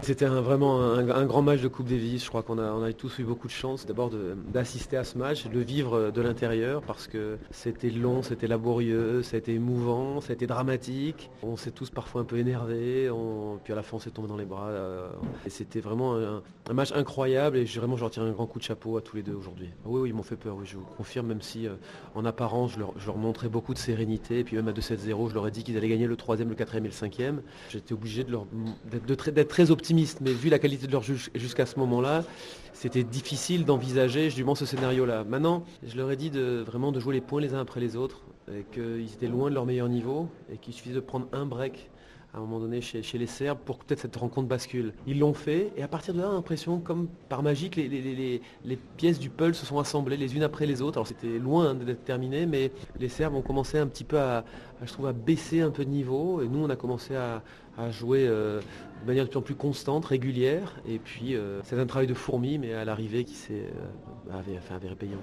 C'était vraiment un grand match de Coupe Davis. Je crois qu'on a tous eu beaucoup de chance d'abord d'assister à ce match, de le vivre de l'intérieur parce que c'était long, c'était laborieux, ça a été émouvant, ça a été dramatique. On s'est tous parfois un peu énervés, puis à la fin on s'est tombé dans les bras. Et c'était vraiment un match incroyable et je retire un grand coup de chapeau à tous les deux aujourd'hui. Oui, oui, ils m'ont fait peur, oui, je vous confirme, même si en apparence je leur montrais beaucoup de sérénité et puis même à 2-7-0, je leur ai dit qu'ils allaient gagner le troisième, le quatrième et le cinquième. J'étais obligé d'être très optimiste. Mais vu la qualité de leur jeu jusqu'à ce moment-là, c'était difficile d'envisager justement ce scénario-là. Maintenant, je leur ai dit vraiment de jouer les points les uns après les autres, et qu'ils étaient loin de leur meilleur niveau, et qu'il suffisait de prendre un break à un moment donné chez les Serbes pour que peut-être cette rencontre bascule. Ils l'ont fait, et à partir de là, l'impression, comme par magie, que les pièces du puzzle se sont assemblées les unes après les autres. Alors c'était loin d'être terminé, mais les Serbes ont commencé un petit peu je trouve, à baisser un peu de niveau, et nous on a commencé à jouer de manière de plus en plus constante, régulière, et puis c'est un travail de fourmi, mais à l'arrivée qui avait payant.